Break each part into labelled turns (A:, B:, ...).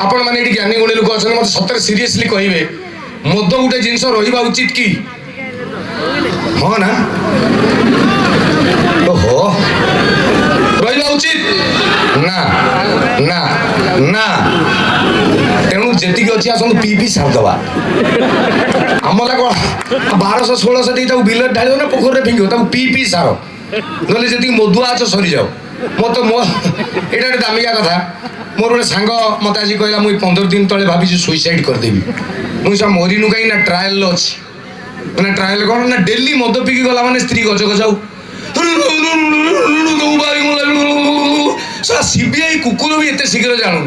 A: आपण मैंने ज्ञानी गुणी लोक अच्छा मत सतर सीरियसली कहे मद गोटे जिनस रहा उचित कि हाँ ना ओहो रहा उचित ना ना ना तेणु जी अच्छी आसतु पी पी सारदे आमला कौन 1200-1600 बिल ढाल ना पोखर फिंग पी पी सार ना जी मधुआ आच सरी जाओ मत मो ये दामिका कथा मोर गोटे सांग मत आज कहला मुझे 15 दिन तले भाभी सुइसाइड करदेवी मुझे मरीनु कहीं ना ट्रायल अच्छी मैंने ट्रायल कौन ना डेली मद पिकी गला मैंने स्त्री गज गजाऊ सीबीआई कुकुर भी एत शीघ्र जानू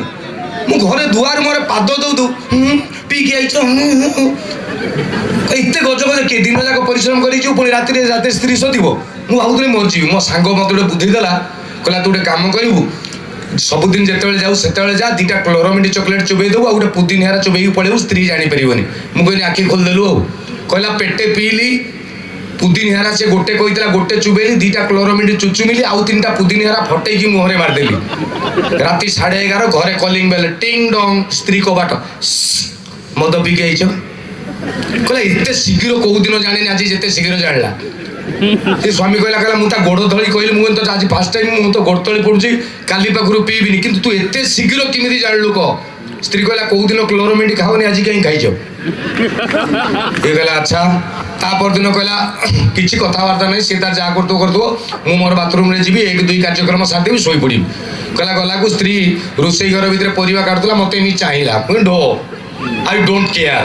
A: मु घरे दुआर मोर पाद दौ दौ पीकी आई एत गज गज के दिन जाक परिश्रम कर रात स्त्री शोधब मुझे भावुली मरजी मो सांग मत गोटे बुद्धि देला कहला तू गोटे काम करू सबुदिन जिते जाऊ से जा 2टा क्लोरोमिट चॉकलेट चुबई देबू गोटे पुदीनिहारा चुबई पड़ेबू स्त्री जापर मुझे आखि खोलदेलु कहला पेटे पीली पुदीनिहारा से गोटे कहता गोटे चुबेली 2टा क्लोरोमिट चुचुमिली आउ 3टा पुदीनिहारा फटेकी मुहरे मारदेली राति 11:30 घरे कलिंग बेल टिंग डंग स्त्री कबाट मद पीके आईच कहला एत शीघ्र कौ दिन जानी आज जिते शीघ्र जानला से स्वामी कहला कहला मुझे गोड़ धड़ी कहली मुझे तो आज फास्ट टाइम मुझे तो गोड़ तली पड़ुची काली पाखु पीबिनी कि तू एत शीघ्र किमी जानलु कह स्त्री कहला कौ दिन क्लोरोमिट खाओनी आज कहीं खाइच ये कहला अच्छा तापर दिन कहला किसी कथबार्ता नहीं सी तार जहाँ करदो मु मोर बाथरूम रे जी 1-2 कार्यक्रम सारी शोई पड़ी कहला गला को स्त्री रोसई घर भितर परिवा काटुला मत चाहिला डो आई डोंट केयर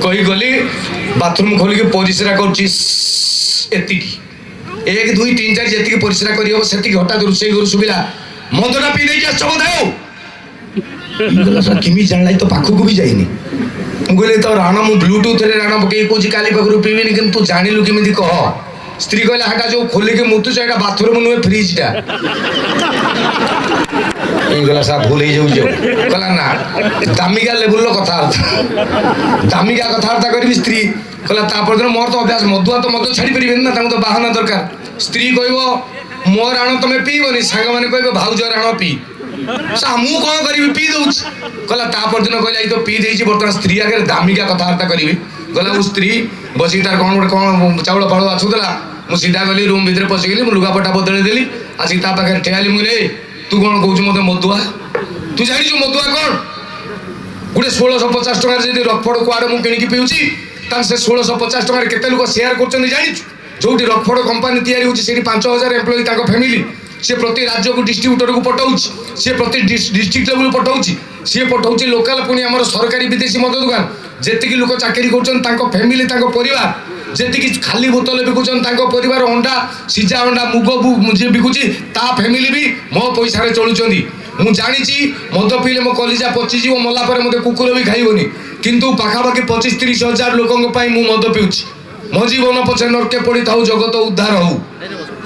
A: कही गली बाथरूम खोलिक परिश्रा कर 1 2 3 4 जी परिश्रा कर हठात रोसई घर सुविला मदटा पी दे किमी जानला तो पाखक भी जाइनी मुझे तो राण मु ब्लूटूथ राण पकई कौन काली पाखु पीबिनी कि तू जानलु केमी कह स्त्री कहला हाटा जो खोलिक मुतुच एटा बाथरूम नुहे फ्रिजटा गला सा भूल हो कहला ना दामिका लेवल कथबार्ता करी स्त्री कहला तापर दिन मोर तो अभ्यास मदुआ तो मद छाड़ी पारे ना तो बाहाना दरकार स्त्री कह मो राण तुम पीबनी सांग मैंने कह भाउज राण पी मु कौन करी पी दौच कहला तापर दिन कहला तो पी दे बर्तमान स्त्री आगे दामिका कथबार्ता करी गला वो स्त्री बस तार कौन गोटे कौन चाउल फाड़ आसुला मुझे सीधा गली रूम भितर पशिगली लुगापटा बदल देली आसिक ता पाखे ठेली मुझे तू कौन कौच मत मदुआ तू जानी मदुआ कौन गोटे 1650 टकर जी रकफड़ कुआड़ मुझे किणिकी पीऊँगी से 1650 टकर केते लोक शेयर कर जानी जो रकफड़ कंपानी तैयारी होती 5000 एम्प्लॉई फैमिली सी प्रति राज्य को डिस्ट्रीब्यूटर को पठाऊँ सी प्रति डिस्ट्रिक्ट लेवल पठाऊँ सी पठाऊँ लोकाल पुणी आम सरकारी विदेशी मद दुकान जी लोक चाकरी कर फैमिली परिवार जी खाली बोतल बिकुचन परिवार अंडा सीजा अंडा मुग जी बिकुची ता फैमिली भी मो पैसा चलुंट मु जानी मद पीले मो कलिजा पचिज मला मत कुकुर भी खाइबनी किंतु पाखापाखि 25-30 हजार लोकों मु मद पीऊँच मो जीवन पछे नरके पड़ी था जगत उद्धार हो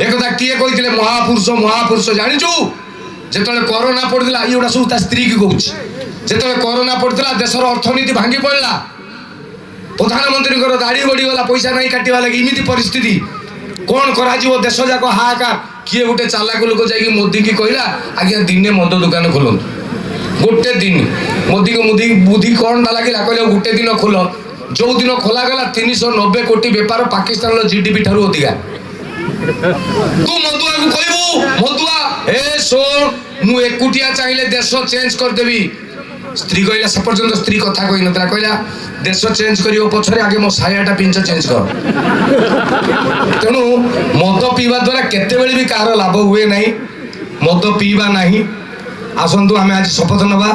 A: एक किए कही महापुरुष महापुरुष जाचु जो कोरोना पड़ा ये सब स्त्री की कौच जो कोरोना पड़ा देशर अर्थनीति भांगी पड़ा प्रधानमंत्री दाढ़ी बढ़ीगला पैसा नहीं काटा लगे इमिति परिस्थिति कौन करा देश जाक हाहाकार किए गोटे चालाक लोक जा मोदी की कहला आज्ञा दिने मद दुकान खोल गोटे दिन मोदी को बुद्धि कौन लगे कहले गोटे दिन खोल जो दिन खोला गला 390 कोटी बेपार पाकिस्तान जीडीपी ठारू अधिका तू मदुआ को कहबू मदुआ ए सोन मु एकुटिया चाहिए देश चेंज कर देबी स्त्री कहला से पर्यंत स्त्री कथा कही नतला कहला देश चेंज करियो पछरे आगे मो सायाटा पिंच चेंज कर तेणु मद पीवा द्वारा केते बेले भी कार लाभ हुए नहीं मद पीवा नहीं आसंतु आमे आज शपथ नबा।